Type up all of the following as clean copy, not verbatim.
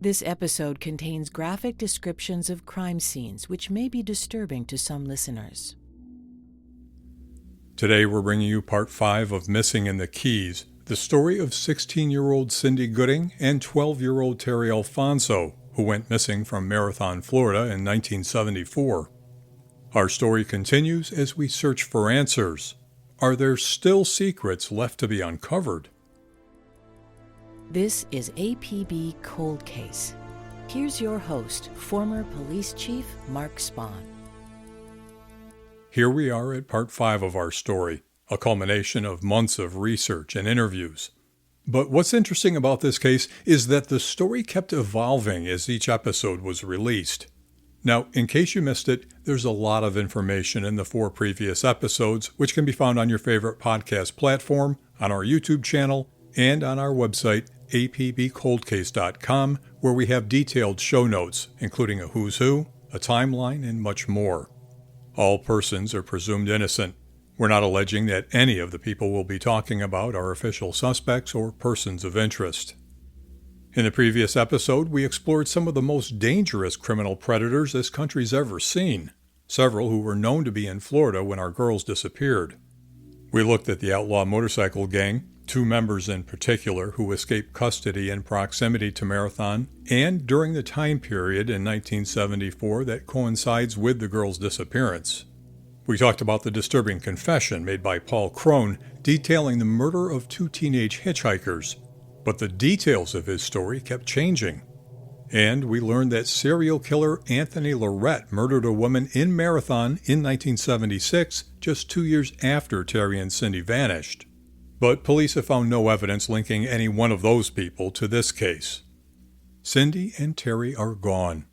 This episode contains graphic descriptions of crime scenes which may be disturbing to some listeners. Today we're bringing you part 5 of Missing in the Keys, the story of 16-year-old Cindy Gooding and 12-year-old Terry Alfonso, who went missing from Marathon, Florida in 1974. Our story continues as we search for answers. Are there still secrets left to be uncovered? This is APB Cold Case. Here's your host, former Police Chief Mark Spahn. Here we are at part 5 of our story, a culmination of months of research and interviews. But what's interesting about this case is that the story kept evolving as each episode was released. Now, in case you missed it, there's a lot of information in the 4 previous episodes, which can be found on your favorite podcast platform, on our YouTube channel, and on our website, apbcoldcase.com, where we have detailed show notes, including a who's who, a timeline, and much more. All persons are presumed innocent. We're not alleging that any of the people we'll be talking about are official suspects or persons of interest. In the previous episode, we explored some of the most dangerous criminal predators this country's ever seen, several who were known to be in Florida when our girls disappeared. We looked at the outlaw motorcycle gang, 2 members in particular who escaped custody in proximity to Marathon, and during the time period in 1974 that coincides with the girls' disappearance. We talked about the disturbing confession made by Paul Crone detailing the murder of 2 teenage hitchhikers, but the details of his story kept changing. And we learned that serial killer Anthony Lorette murdered a woman in Marathon in 1976, just 2 years after Terry and Cindy vanished. But police have found no evidence linking any one of those people to this case. Cindy and Terry are gone,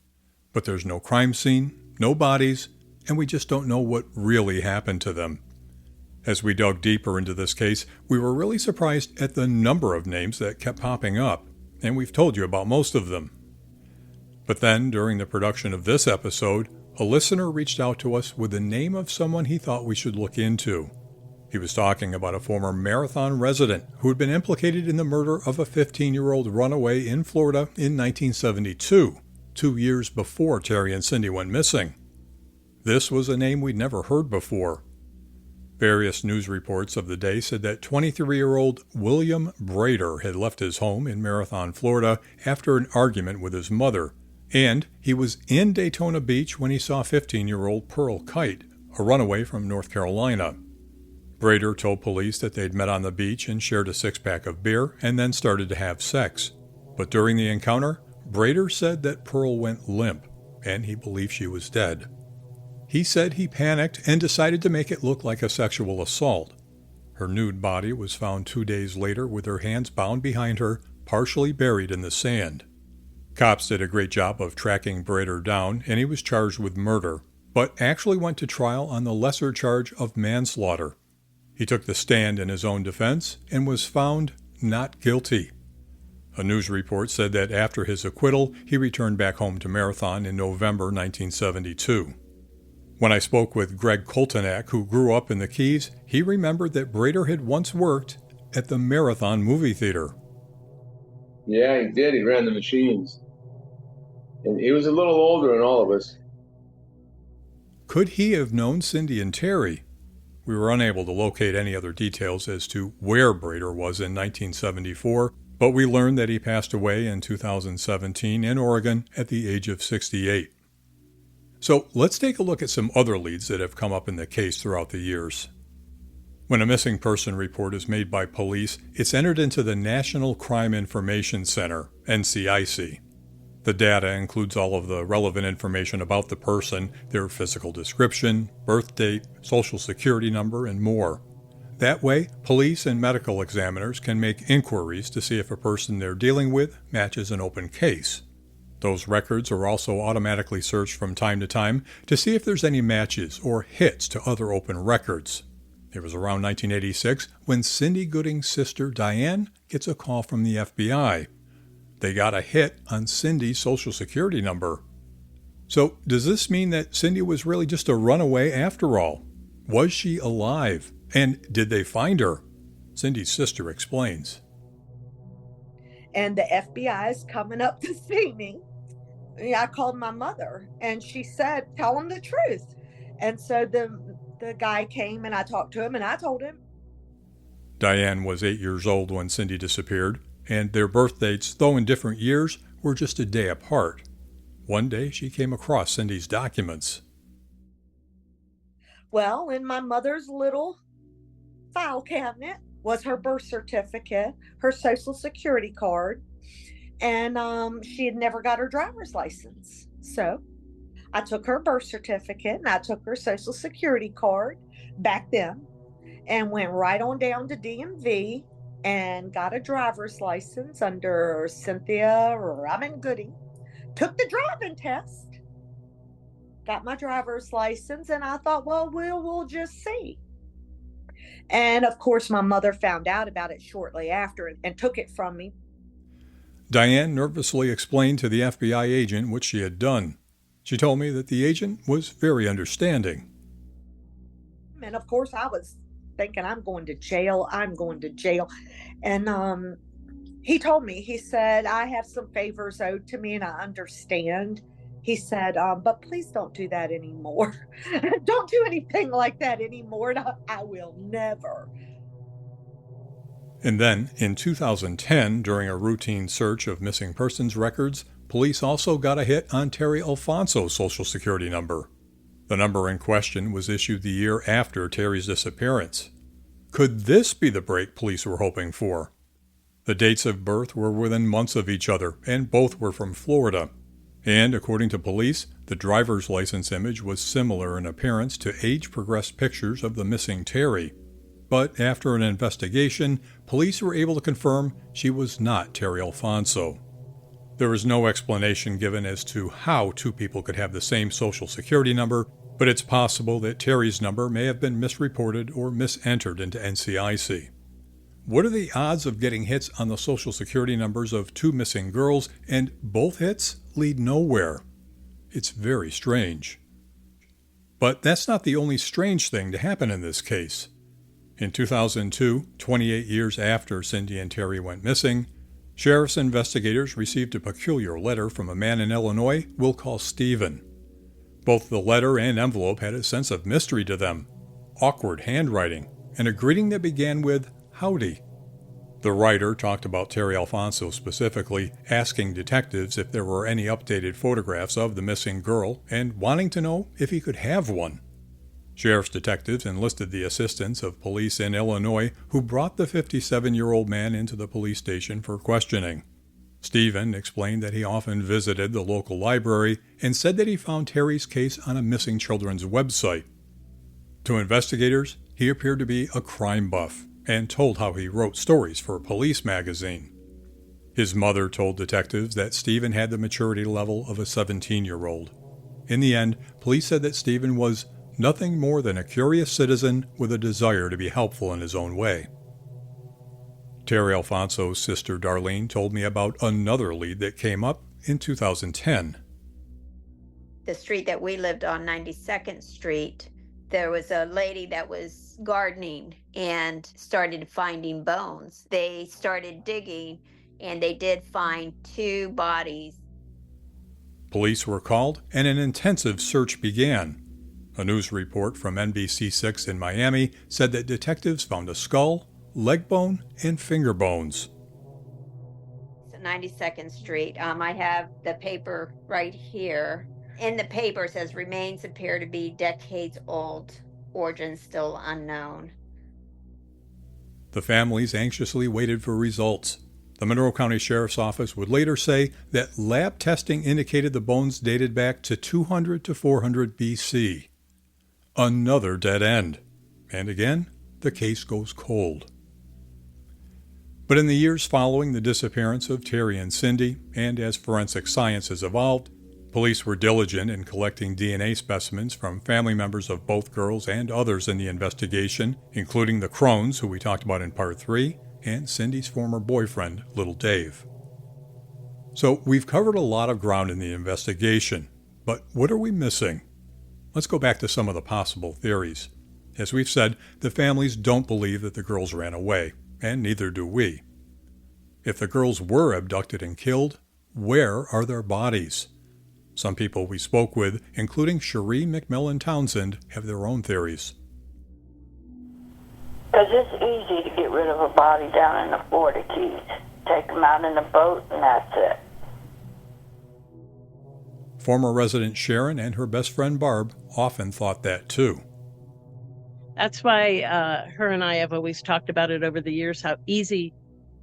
but there's no crime scene, no bodies, and we just don't know what really happened to them. As we dug deeper into this case, we were really surprised at the number of names that kept popping up, and we've told you about most of them. But then, during the production of this episode, a listener reached out to us with the name of someone he thought we should look into. He was talking about a former Marathon resident who had been implicated in the murder of a 15-year-old runaway in Florida in 1972, 2 years before Terry and Cindy went missing. This was a name we'd never heard before. Various news reports of the day said that 23-year-old William Brader had left his home in Marathon, Florida after an argument with his mother, and he was in Daytona Beach when he saw 15-year-old Pearl Kite, a runaway from North Carolina. Brader told police that they'd met on the beach and shared a 6-pack of beer and then started to have sex. But during the encounter, Brader said that Pearl went limp, and he believed she was dead. He said he panicked and decided to make it look like a sexual assault. Her nude body was found 2 days later with her hands bound behind her, partially buried in the sand. Cops did a great job of tracking Brader down, and he was charged with murder, but actually went to trial on the lesser charge of manslaughter. He took the stand in his own defense and was found not guilty. A news report said that after his acquittal, he returned back home to Marathon in November 1972. When I spoke with Greg Koltanak, who grew up in the Keys, he remembered that Brader had once worked at the Marathon movie theater. Yeah, he did. He ran the machines. And he was a little older than all of us. Could he have known Cindy and Terry? We were unable to locate any other details as to where Brader was in 1974, but we learned that he passed away in 2017 in Oregon at the age of 68. So let's take a look at some other leads that have come up in the case throughout the years. When a missing person report is made by police, it's entered into the National Crime Information Center, NCIC. The data includes all of the relevant information about the person, their physical description, birth date, social security number, and more. That way, police and medical examiners can make inquiries to see if a person they're dealing with matches an open case. Those records are also automatically searched from time to time to see if there's any matches or hits to other open records. It was around 1986 when Cindy Gooding's sister Diane gets a call from the FBI. They got a hit on Cindy's social security number. So does this mean that Cindy was really just a runaway after all? Was she alive? And did they find her? Cindy's sister explains. and the FBI is coming up to see me. I called my mother, and she said, "Tell him the truth." And so the guy came, and I talked to him, and I told him. Diane was 8 years old when Cindy disappeared, and their birth dates, though in different years, were just a day apart. One day she came across Cindy's documents. Well, in my mother's little file cabinet was her birth certificate, her social security card, and she had never got her driver's license. So I took her birth certificate and I took her social security card back then and went right on down to DMV and got a driver's license under Cynthia Robin Goody. Took the driving test, got my driver's license, and I thought, well, we'll just see. And of course, my mother found out about it shortly after and took it from me. Diane nervously explained to the FBI agent what she had done. She told me that the agent was very understanding. And of course, I was thinking, I'm going to jail. And he told me, he said, I have some favors owed to me and I understand. He said, but please don't do that anymore. Don't do anything like that anymore. And I will never. And then, in 2010, during a routine search of missing persons records, police also got a hit on Terry Alfonso's Social Security number. The number in question was issued the year after Terry's disappearance. Could this be the break police were hoping for? The dates of birth were within months of each other, and both were from Florida. And, according to police, the driver's license image was similar in appearance to age-progressed pictures of the missing Terry. But after an investigation, police were able to confirm she was not Terry Alfonso. There was no explanation given as to how two people could have the same Social Security number, but it's possible that Terry's number may have been misreported or misentered into NCIC. What are the odds of getting hits on the Social Security numbers of two missing girls, and both hits lead nowhere? It's very strange. But that's not the only strange thing to happen in this case. In 2002, 28 years after Cindy and Terry went missing, sheriff's investigators received a peculiar letter from a man in Illinois we'll call Stephen. Both the letter and envelope had a sense of mystery to them, awkward handwriting, and a greeting that began with, "Howdy." The writer talked about Terry Alfonso specifically, asking detectives if there were any updated photographs of the missing girl and wanting to know if he could have one. Sheriff's detectives enlisted the assistance of police in Illinois who brought the 57-year-old man into the police station for questioning. Stephen explained that he often visited the local library and said that he found Terry's case on a missing children's website. To investigators, he appeared to be a crime buff and told how he wrote stories for a police magazine. His mother told detectives that Stephen had the maturity level of a 17-year-old. In the end, police said that Stephen was nothing more than a curious citizen with a desire to be helpful in his own way. Terry Alfonso's sister Darlene told me about another lead that came up in 2010. The street that we lived on, 92nd Street, there was a lady that was gardening and started finding bones. They started digging and they did find two bodies. Police were called and an intensive search began. A news report from NBC6 in Miami said that detectives found a skull, leg bone, and finger bones. 92nd Street. I have the paper right here. In the paper it says remains appear to be decades old, origin still unknown. The families anxiously waited for results. The Monroe County Sheriff's Office would later say that lab testing indicated the bones dated back to 200 to 400 BC. Another dead end. And again, the case goes cold. But in the years following the disappearance of Terry and Cindy, and as forensic science has evolved, police were diligent in collecting DNA specimens from family members of both girls and others in the investigation, including the Crones, who we talked about in Part 3, and Cindy's former boyfriend, Little Dave. So we've covered a lot of ground in the investigation, but what are we missing? Let's go back to some of the possible theories. As we've said, the families don't believe that the girls ran away, and neither do we. If the girls were abducted and killed, where are their bodies? Some people we spoke with, including Cherie McMillan Townsend, have their own theories. Because it's easy to get rid of a body down in the Florida Keys. Take them out in a boat and that's it. Former resident Sharon and her best friend Barb often thought that too. That's why her and I have always talked about it over the years, how easy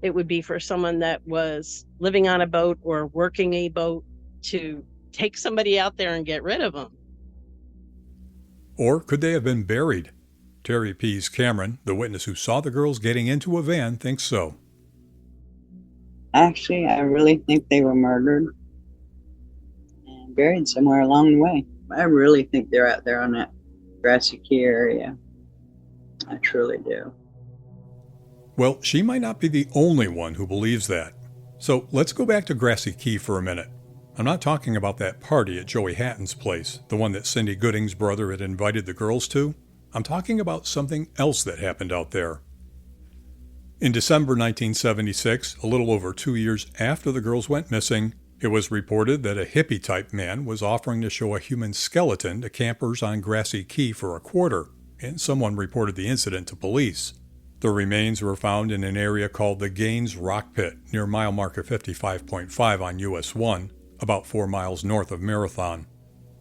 it would be for someone that was living on a boat or working a boat to take somebody out there and get rid of them. Or could they have been buried? Terry Pease Cameron, the witness who saw the girls getting into a van, thinks so. Actually, I really think they were murdered and buried somewhere along the way. I really think they're out there on that Grassy Key area. I truly do. Well, she might not be the only one who believes that. So let's go back to Grassy Key for a minute. I'm not talking about that party at Joey Hatton's place, the one that Cindy Gooding's brother had invited the girls to. I'm talking about something else that happened out there. In December 1976, a little over 2 years after the girls went missing, it was reported that a hippie-type man was offering to show a human skeleton to campers on Grassy Key for a quarter, and someone reported the incident to police. The remains were found in an area called the Gaines Rock Pit, near mile marker 55.5 on US 1, about 4 miles north of Marathon.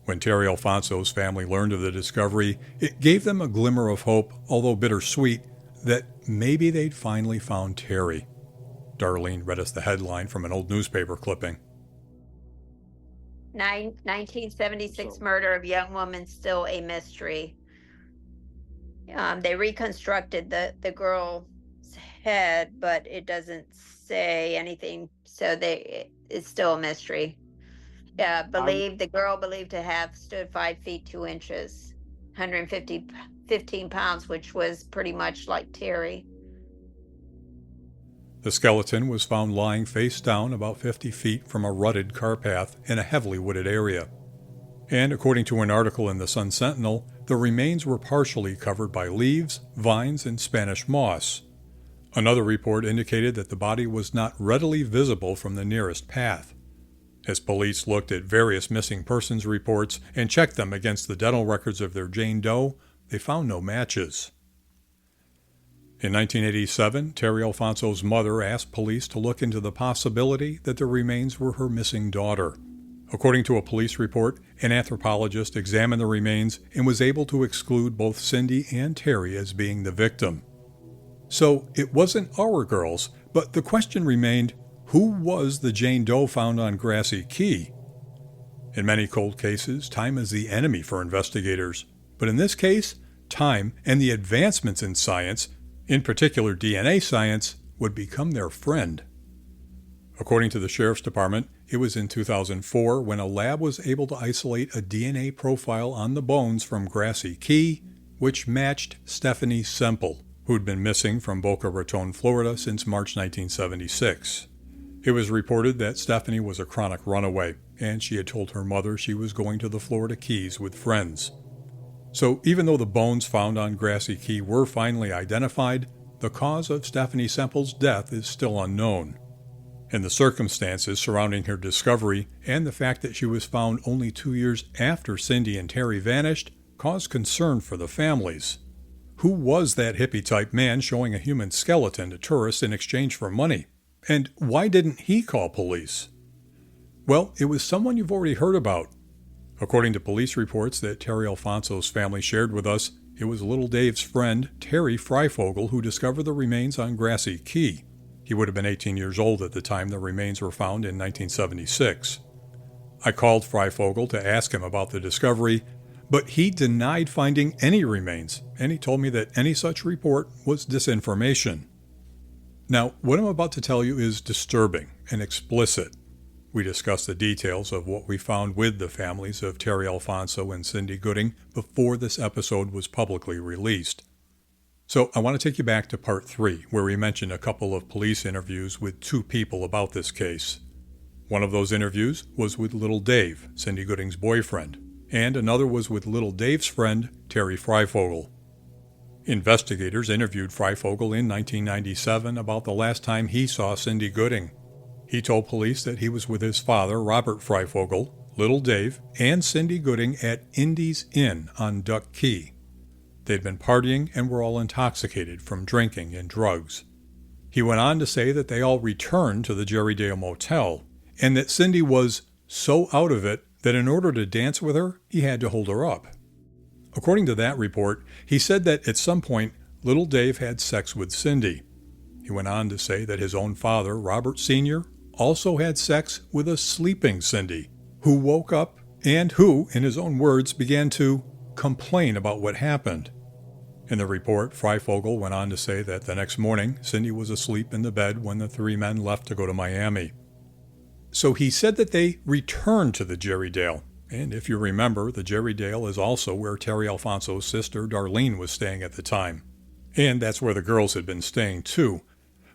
When Terry Alfonso's family learned of the discovery, it gave them a glimmer of hope, although bittersweet, that maybe they'd finally found Terry. Darlene read us the headline from an old newspaper clipping. 1976 murder of young woman still a mystery. They reconstructed the girl's head, but it doesn't say anything, so it's still a mystery. The girl believed to have stood 5 feet 2 inches, 15 pounds, which was pretty much like Terry. The skeleton was found lying face down about 50 feet from a rutted car path in a heavily wooded area. And according to an article in the Sun Sentinel, the remains were partially covered by leaves, vines, and Spanish moss. Another report indicated that the body was not readily visible from the nearest path. As police looked at various missing persons reports and checked them against the dental records of their Jane Doe, they found no matches. In 1987, Terry Alfonso's mother asked police to look into the possibility that the remains were her missing daughter. According to a police report, an anthropologist examined the remains and was able to exclude both Cindy and Terry as being the victim. So it wasn't our girls, but the question remained, who was the Jane Doe found on Grassy Key? In many cold cases, time is the enemy for investigators. But in this case, time and the advancements in science, in particular DNA science, would become their friend. According to the Sheriff's Department, it was in 2004 when a lab was able to isolate a DNA profile on the bones from Grassy Key, which matched Stephanie Semple, who'd been missing from Boca Raton, Florida since March 1976. It was reported that Stephanie was a chronic runaway, and she had told her mother she was going to the Florida Keys with friends. So even though the bones found on Grassy Key were finally identified, the cause of Stephanie Semple's death is still unknown. And the circumstances surrounding her discovery and the fact that she was found only 2 years after Cindy and Terry vanished caused concern for the families. Who was that hippie-type man showing a human skeleton to tourists in exchange for money? And why didn't he call police? Well, it was someone you've already heard about. According to police reports that Terry Alfonso's family shared with us, it was little Dave's friend, Terry Freifogel, who discovered the remains on Grassy Key. He would have been 18 years old at the time the remains were found in 1976. I called Freifogel to ask him about the discovery, but he denied finding any remains, and he told me that any such report was disinformation. Now, what I'm about to tell you is disturbing and explicit. We discussed the details of what we found with the families of Terry Alfonso and Cindy Gooding before this episode was publicly released. So I want to take you back to part 3, where we mentioned a couple of police interviews with 2 people about this case. One of those interviews was with little Dave, Cindy Gooding's boyfriend, and another was with little Dave's friend, Terry Freifogel. Investigators interviewed Freifogel in 1997 about the last time he saw Cindy Gooding. He told police that he was with his father, Robert Freifogel, Little Dave, and Cindy Gooding at Indy's Inn on Duck Key. They'd been partying and were all intoxicated from drinking and drugs. He went on to say that they all returned to the Jerrydale Motel, and that Cindy was so out of it that in order to dance with her, he had to hold her up. According to that report, he said that at some point, Little Dave had sex with Cindy. He went on to say that his own father, Robert Sr., also had sex with a sleeping Cindy, who woke up and who, in his own words, began to complain about what happened. In the report, Freifogel went on to say that the next morning, Cindy was asleep in the bed when the three men left to go to Miami. So he said that they returned to the Jerrydale. And if you remember, the Jerrydale is also where Terry Alfonso's sister, Darlene, was staying at the time. And that's where the girls had been staying too.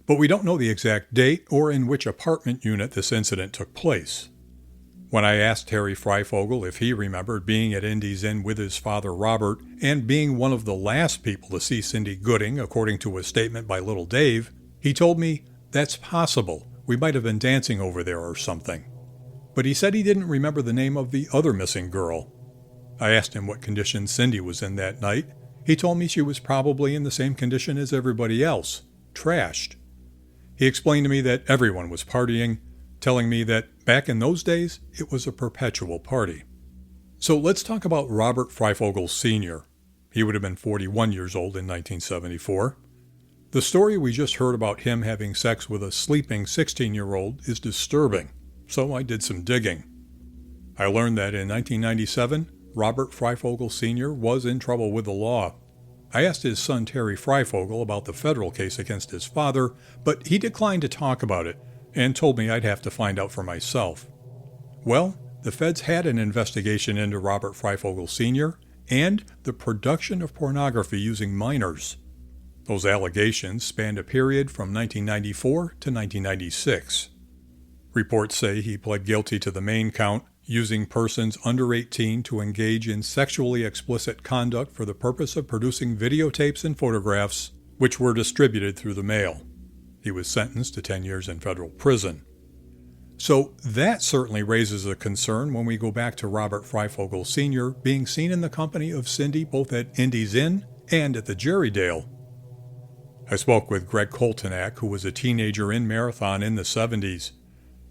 But we don't know the exact date or in which apartment unit this incident took place. When I asked Terry Freifogel if he remembered being at Indy's Inn with his father Robert and being one of the last people to see Cindy Gooding, according to a statement by Little Dave, he told me that's possible. We might have been dancing over there or something. But he said he didn't remember the name of the other missing girl. I asked him what condition Cindy was in that night. He told me she was probably in the same condition as everybody else, trashed. He explained to me that everyone was partying, telling me that back in those days, it was a perpetual party. So let's talk about Robert Freifogel Sr. He would have been 41 years old in 1974. The story we just heard about him having sex with a sleeping 16-year-old is disturbing, so I did some digging. I learned that in 1997, Robert Freifogel Sr. was in trouble with the law. I asked his son Terry Freifogel about the federal case against his father, but he declined to talk about it and told me I'd have to find out for myself. Well, the feds had an investigation into Robert Freifogel Sr. and the production of pornography using minors. Those allegations spanned a period from 1994 to 1996. Reports say he pled guilty to the main count, using persons under 18 to engage in sexually explicit conduct for the purpose of producing videotapes and photographs, which were distributed through the mail. He was sentenced to 10 years in federal prison. So that certainly raises a concern when we go back to Robert Freifogel Sr. being seen in the company of Cindy both at Indy's Inn and at the Jerrydale. I spoke with Greg Koltenak, who was a teenager in Marathon in the 70s.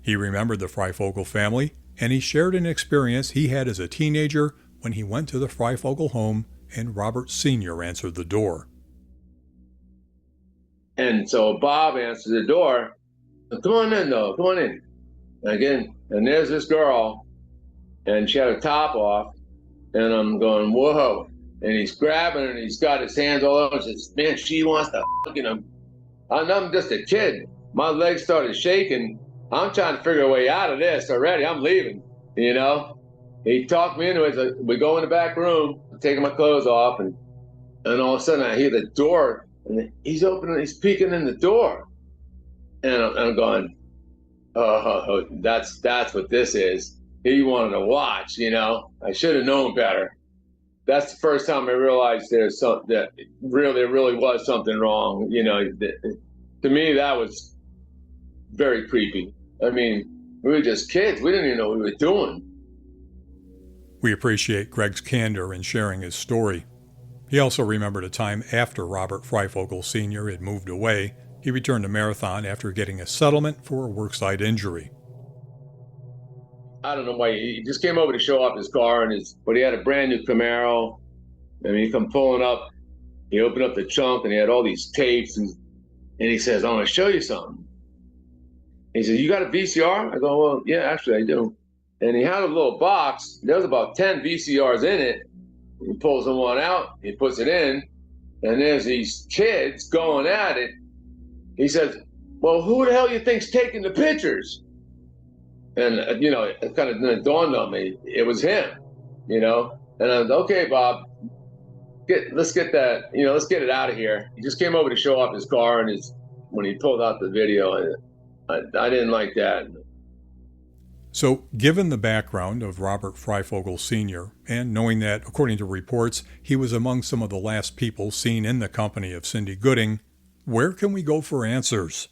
He remembered the Freifogel family, and he shared an experience he had as a teenager when he went to the Freifogel home and Robert Sr. answered the door. And so Bob answered the door. Come on in, though. Come on in. Again, and there's this girl, and she had her top off, and I'm going, whoa. And he's grabbing her, and he's got his hands all over. He says, man, she wants to fucking him. I'm just a kid. My legs started shaking. I'm trying to figure a way out of this already. I'm leaving, you know. He talked me into it. Like, we go in the back room, I'm taking my clothes off, and all of a sudden I hear the door, and he's opening, he's peeking in the door. And I'm going, oh, that's what this is. He wanted to watch, you know. I should have known better. That's the first time I realized there's something that really was something wrong. You know, to me, that was very creepy. I mean, we were just kids. We didn't even know what we were doing. We appreciate Greg's candor in sharing his story. He also remembered a time after Robert Freifogel Sr. had moved away. He returned to Marathon after getting a settlement for a worksite injury. I don't know why. He just came over to show off his car, but he had a brand new Camaro. And he come pulling up. He opened up the trunk, and he had all these tapes. And he says, I want to show you something. He says, you got a VCR? I go, well, yeah, actually I do. And he had a little box. There was about 10 VCRs in it. He pulls the one out. He puts it in. And there's these kids going at it. He says, well, who the hell you think's taking the pictures? And, you know, it kind of dawned on me. It was him, you know. And I was, okay, Bob, let's get that, you know, let's get it out of here. He just came over to show off his car, and when he pulled out the video, I didn't like that. So, given the background of Robert Freifogel Sr., and knowing that, according to reports, he was among some of the last people seen in the company of Cindy Gooding, where can we go for answers?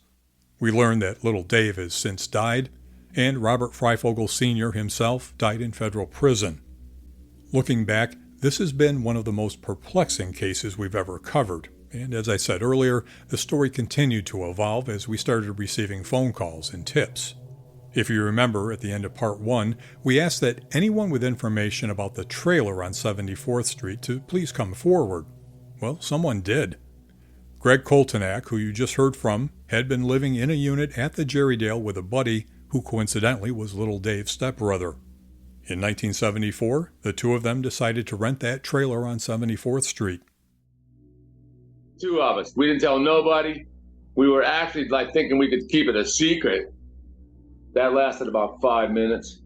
We learned that little Dave has since died, and Robert Freifogel Sr. himself died in federal prison. Looking back, this has been one of the most perplexing cases we've ever covered, and as I said earlier, the story continued to evolve as we started receiving phone calls and tips. If you remember, at the end of Part 1, we asked that anyone with information about the trailer on 74th Street to please come forward. Well, someone did. Greg Koltenak, who you just heard from, had been living in a unit at the Jerrydale with a buddy who coincidentally was little Dave's stepbrother. In 1974, the two of them decided to rent that trailer on 74th Street. Two of us. We didn't tell nobody. We were actually thinking we could keep it a secret. That lasted about 5 minutes.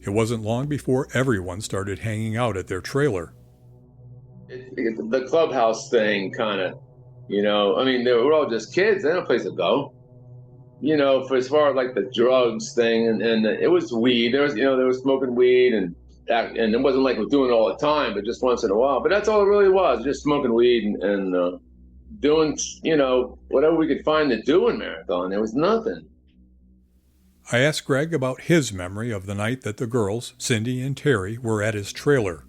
It wasn't long before everyone started hanging out at their trailer. The clubhouse thing, kind of, they were all just kids. They had no place to go. For as far as the drugs thing, and it was weed. There was, they were smoking weed, and it wasn't like we're doing it all the time, but just once in a while. But that's all it really was, just smoking weed and doing, whatever we could find to do in Marathon. There was nothing. I asked Greg about his memory of the night that the girls, Cindy and Terry, were at his trailer.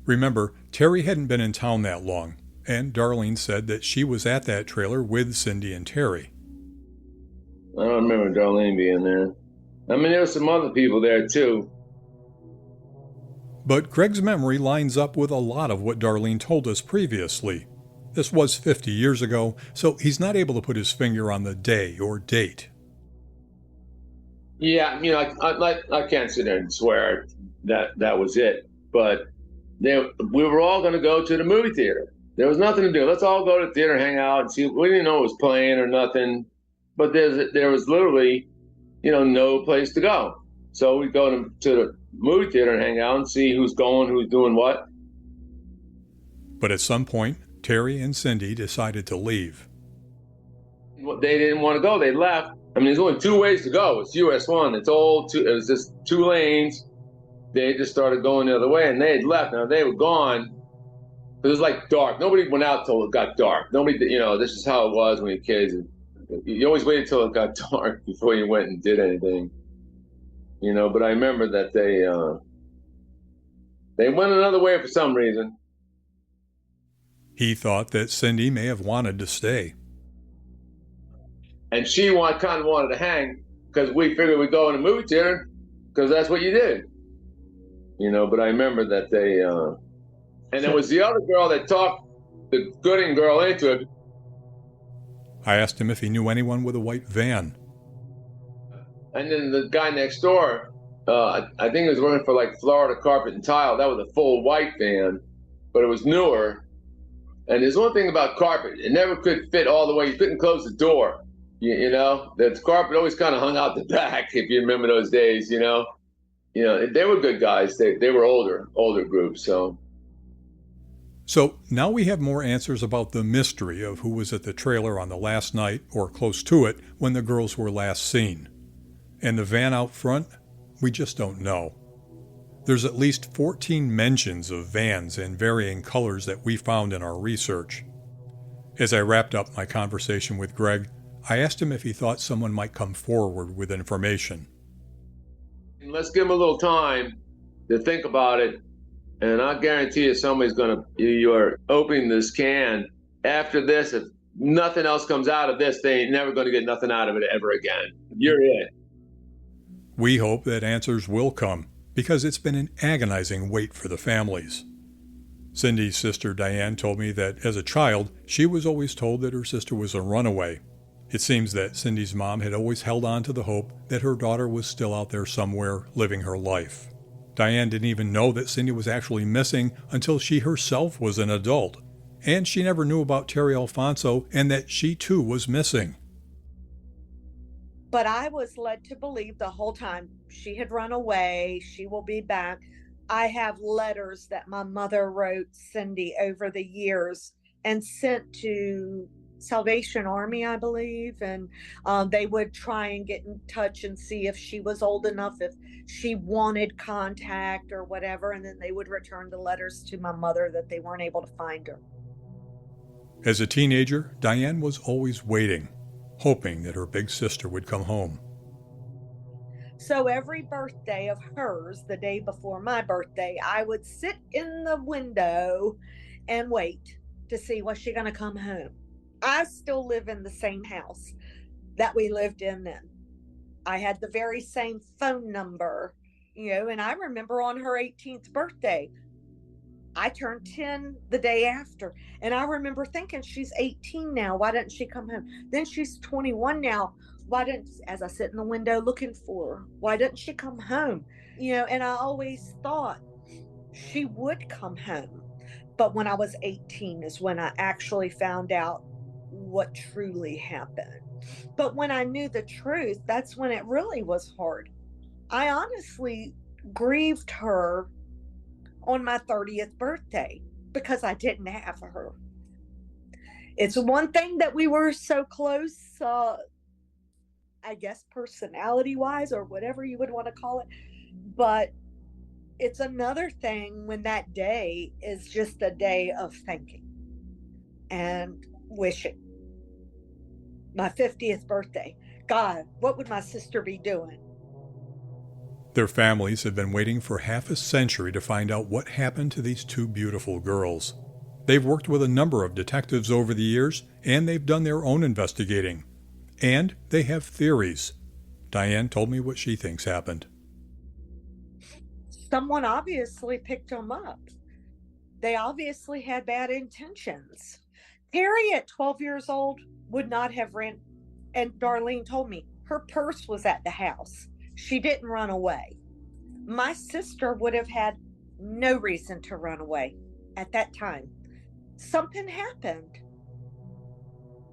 Remember, Terry hadn't been in town that long, and Darlene said that she was at that trailer with Cindy and Terry. I don't remember Darlene being there. There were some other people there, too. But Greg's memory lines up with a lot of what Darlene told us previously. This was 50 years ago, so he's not able to put his finger on the day or date. Yeah, I can't sit there and swear that was it. But we were all going to go to the movie theater. There was nothing to do. Let's all go to the theater and hang out and see. We didn't know it was playing or nothing. But there was literally, no place to go. So we go to the movie theater and hang out and see who's going, who's doing what. But at some point, Terry and Cindy decided to leave. They didn't want to go. They left. There's only two ways to go. It's US 1. It was just 2 lanes. They just started going the other way, and they had left. Now, they were gone. It was dark. Nobody went out till it got dark. Nobody, this is how it was when you're kids. You always waited till it got dark before you went and did anything. But I remember that they went another way for some reason. He thought that Cindy may have wanted to stay. And she kind of wanted to hang because we figured we'd go in a movie theater because that's what you did. But I remember that and it was the other girl that talked the Gooding girl into it. I asked him if he knew anyone with a white van. And then the guy next door, I think he was working for Florida Carpet and Tile. That was a full white van, but it was newer. And there's one thing about carpet. It never could fit all the way. You couldn't close the door. The carpet always kind of hung out the back, if you remember those days, they were good guys. They were older groups, so. So now we have more answers about the mystery of who was at the trailer on the last night, or close to it, when the girls were last seen. And the van out front, we just don't know. There's at least 14 mentions of vans in varying colors that we found in our research. As I wrapped up my conversation with Greg, I asked him if he thought someone might come forward with information. Let's give him a little time to think about it, and I guarantee you somebody's you're opening this can. After this, if nothing else comes out of this, they ain't never going to get nothing out of it ever again. You're it. We hope that answers will come, because it's been an agonizing wait for the families. Cindy's sister Diane told me that as a child, she was always told that her sister was a runaway. It seems that Cindy's mom had always held on to the hope that her daughter was still out there somewhere living her life. Diane didn't even know that Cindy was actually missing until she herself was an adult, and she never knew about Terry Alfonso and that she too was missing. But I was led to believe the whole time she had run away, she will be back. I have letters that my mother wrote Cindy over the years and sent to Salvation Army, I believe, and they would try and get in touch and see if she was old enough, if she wanted contact or whatever, and then they would return the letters to my mother that they weren't able to find her. As a teenager, Diane was always waiting, hoping that her big sister would come home. So every birthday of hers, the day before my birthday, I would sit in the window and wait to see, was she going to come home? I still live in the same house that we lived in then. I had the very same phone number, and I remember on her 18th birthday, I turned 10 the day after. And I remember thinking, she's 18 now. Why didn't she come home? Then she's 21 now. As I sit in the window looking for her, why didn't she come home? And I always thought she would come home. But when I was 18 is when I actually found out what truly happened. But when I knew the truth, that's when it really was hard. I honestly grieved her on my 30th birthday because I didn't have her. It's one thing that we were so close, I guess personality wise or whatever you would want to call it. But it's another thing when that day is just a day of thinking and wishing. My 50th birthday. God, what would my sister be doing? Their families have been waiting for half a century to find out what happened to these two beautiful girls. They've worked with a number of detectives over the years, and they've done their own investigating. And they have theories. Diane told me what she thinks happened. Someone obviously picked them up. They obviously had bad intentions. Terry at 12 years old would not have ran, and Darlene told me her purse was at the house. She didn't run away. My sister would have had no reason to run away at that time. Something happened.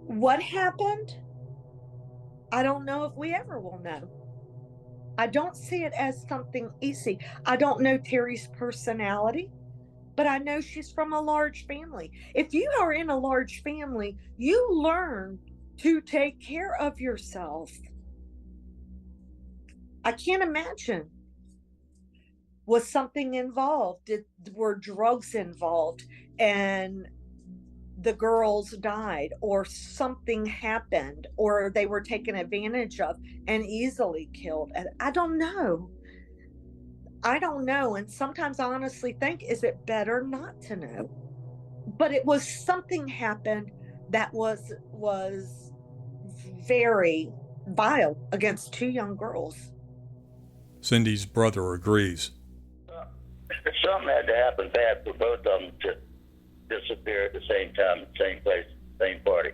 What happened? I don't know if we ever will know. I don't see it as something easy. I don't know Terry's personality, but I know she's from a large family. If you are in a large family, you learn to take care of yourself. I can't imagine. Was something involved? Were drugs involved and the girls died, or something happened, or they were taken advantage of and easily killed? I don't know. And sometimes I honestly think, is it better not to know? But it was something happened that was very vile against two young girls. Cindy's brother agrees. Something had to happen bad for both of them to disappear at the same time, same place, same party.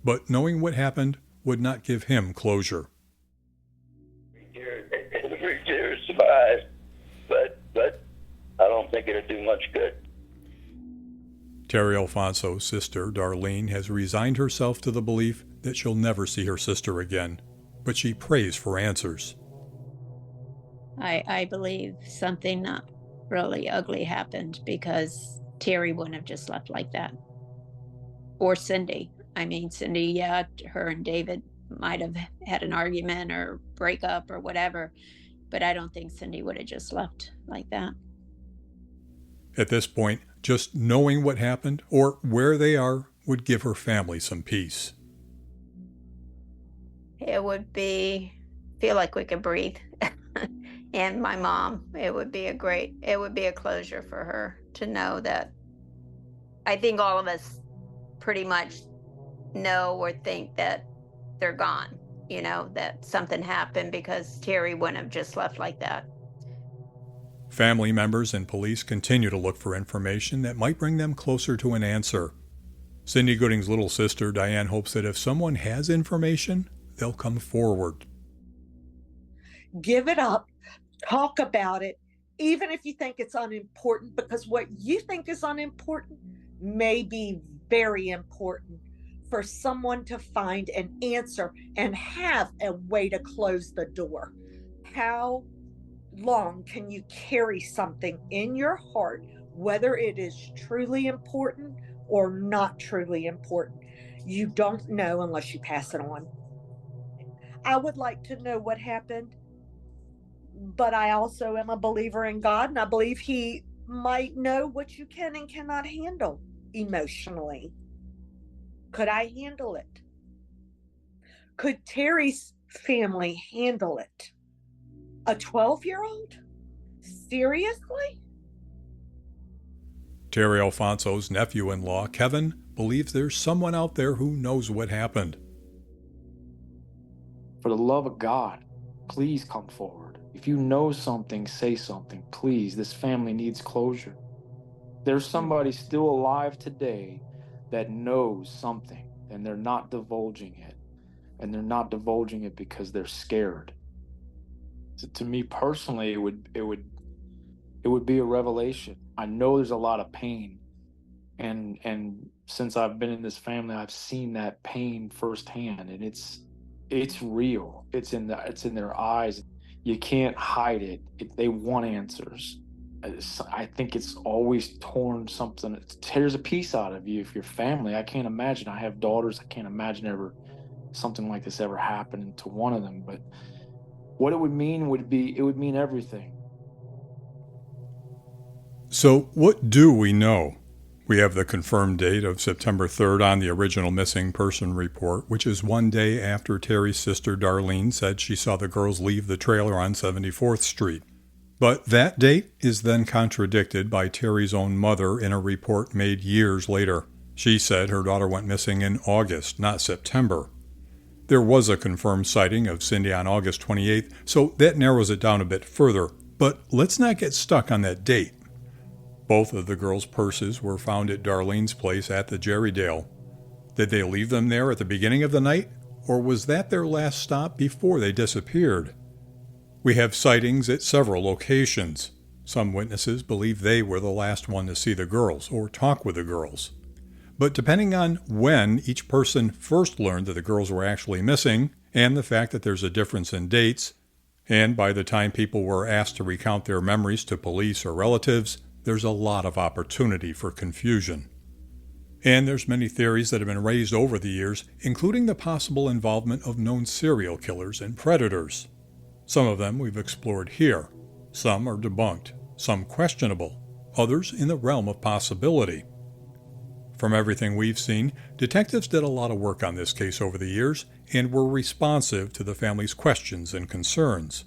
But knowing what happened would not give him closure. 3 years survived, but I don't think it'll do much good. Terry Alfonso's sister, Darlene, has resigned herself to the belief that she'll never see her sister again, but she prays for answers. I believe something really ugly happened, because Terry wouldn't have just left like that. Or Cindy. I mean, Cindy, yeah, her and David might have had an argument or breakup or whatever, but I don't think Cindy would have just left like that. At this point, just knowing what happened or where they are would give her family some peace. It would feel like we could breathe. And my mom, it would be a closure for her to know that. I think all of us pretty much know or think that they're gone, that something happened, because Terry wouldn't have just left like that. Family members and police continue to look for information that might bring them closer to an answer. Cindy Gooding's little sister, Diane, hopes that if someone has information, they'll come forward. Give it up. Talk about it, even if you think it's unimportant, because what you think is unimportant may be very important for someone to find an answer and have a way to close the door. How long can you carry something in your heart, whether it is truly important or not truly important. You don't know unless you pass it on. I would like to know what happened, but I also am a believer in God, and I believe He might know what you can and cannot handle emotionally. Could I handle it? Could Terry's family handle it? A 12-year-old? Seriously? Terry Alfonso's nephew-in-law, Kevin, believes there's someone out there who knows what happened. For the love of God, please come forward. If you know something, say something. Please, this family needs closure. There's somebody still alive today that knows something, and they're not divulging it. And they're not divulging it because they're scared. So to me personally, it would be a revelation. I know there's a lot of pain, and since I've been in this family, I've seen that pain firsthand, and it's real. It's in their eyes. You can't hide it. They want answers. I think it's always torn something. It tears a piece out of you if you're family. I can't imagine. I have daughters. I can't imagine something like this ever happening to one of them. But what it would mean would mean everything. So what do we know? We have the confirmed date of September 3rd on the original missing person report, which is one day after Terry's sister Darlene said she saw the girls leave the trailer on 74th Street. But that date is then contradicted by Terry's own mother in a report made years later. She said her daughter went missing in August, not September. There was a confirmed sighting of Cindy on August 28th, so that narrows it down a bit further. But let's not get stuck on that date. Both of the girls' purses were found at Darlene's place at the Jerrydale. Did they leave them there at the beginning of the night, or was that their last stop before they disappeared? We have sightings at several locations. Some witnesses believe they were the last one to see the girls or talk with the girls. But depending on when each person first learned that the girls were actually missing, and the fact that there's a difference in dates, and by the time people were asked to recount their memories to police or relatives, there's a lot of opportunity for confusion. And there's many theories that have been raised over the years, including the possible involvement of known serial killers and predators. Some of them we've explored here. Some are debunked, some questionable, others in the realm of possibility. From everything we've seen, detectives did a lot of work on this case over the years and were responsive to the family's questions and concerns.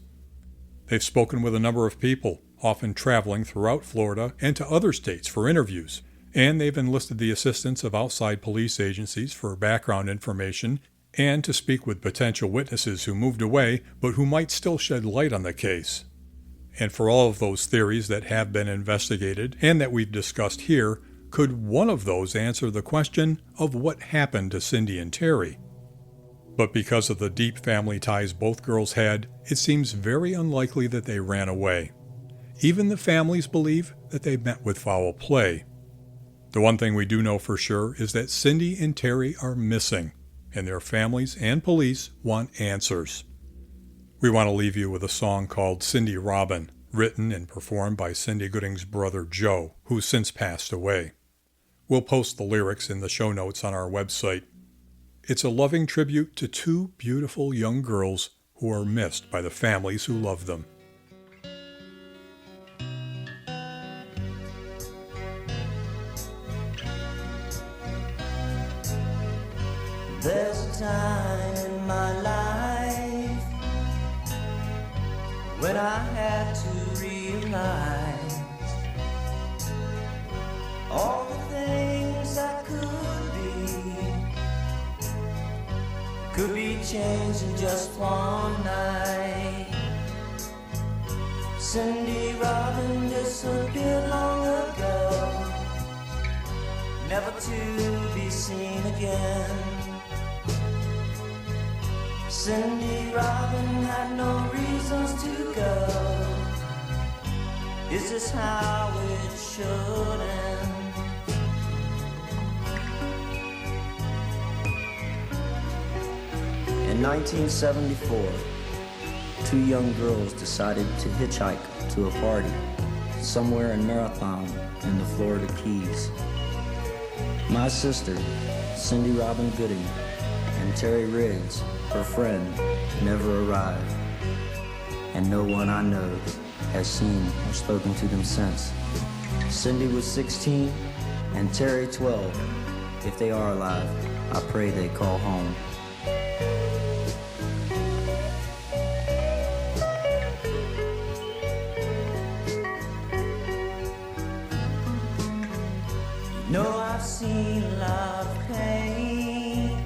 They've spoken with a number of people, often traveling throughout Florida and to other states for interviews, and they've enlisted the assistance of outside police agencies for background information and to speak with potential witnesses who moved away but who might still shed light on the case. And for all of those theories that have been investigated and that we've discussed here, could one of those answer the question of what happened to Cindy and Terry? But because of the deep family ties both girls had, it seems very unlikely that they ran away. Even the families believe that they met with foul play. The one thing we do know for sure is that Cindy and Terry are missing, and their families and police want answers. We want to leave you with a song called Cindy Robin, written and performed by Cindy Gooding's brother Joe, who's since passed away. We'll post the lyrics in the show notes on our website. It's a loving tribute to two beautiful young girls who are missed by the families who love them. There's a time in my life when I had to realize all the things I could be changed in just one night. Cindy Robin disappeared long ago, never to be seen again. Cindy Robin had no reasons to go. Is this how it should end? In 1974, two young girls decided to hitchhike to a party somewhere in Marathon in the Florida Keys. My sister, Cindy Robin Gooding, and Terry Riggs, her friend, never arrived, and no one I know has seen or spoken to them since. Cindy was 16 and Terry 12. If they are alive, I pray they call home. You know I've seen a lot of pain,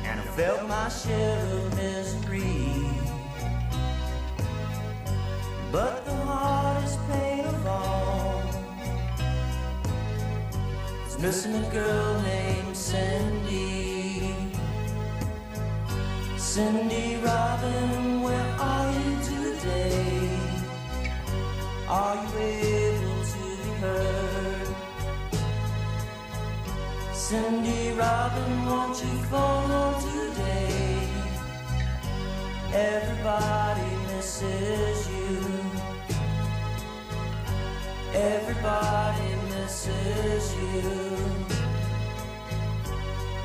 and I felt my share of misery. But the hardest pain of all is missing a girl named Cindy. Cindy Robin, where are you today? Are you able to be heard? Cindy Robin, won't you phone home today? Everybody misses you. Everybody misses you.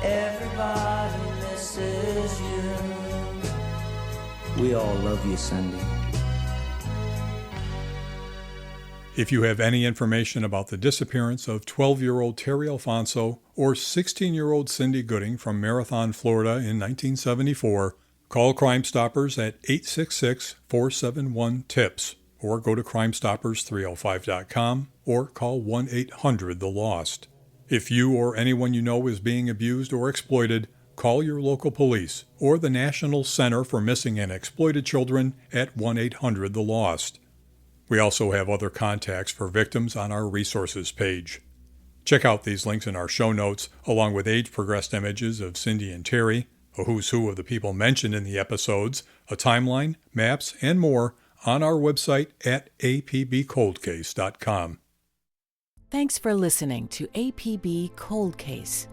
Everybody misses you. We all love you, Cindy. If you have any information about the disappearance of 12-year-old Terry Alfonso or 16-year-old Cindy Gooding from Marathon, Florida in 1974, call Crime Stoppers at 866-471-TIPS or go to crimestoppers305.com or call 1-800-THE-LOST. If you or anyone you know is being abused or exploited, call your local police or the National Center for Missing and Exploited Children at 1-800-THE-LOST. We also have other contacts for victims on our resources page. Check out these links in our show notes, along with age-progressed images of Cindy and Terry, a who's who of the people mentioned in the episodes, a timeline, maps, and more on our website at apbcoldcase.com. Thanks for listening to APB Cold Case.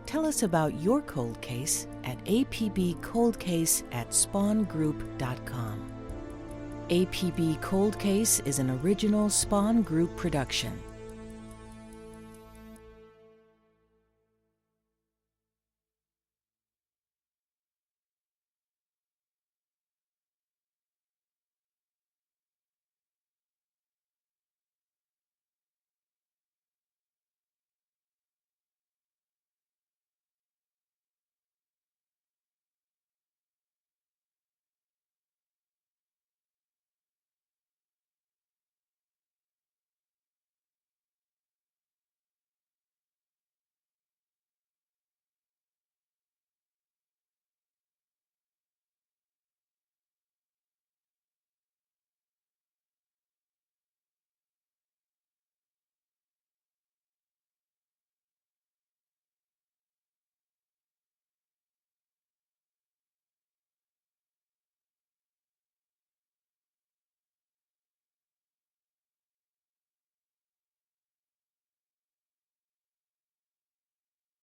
Tell us about your cold case at apbcoldcase@spawngroup.com. APB Cold Case is an original Spawn Group production.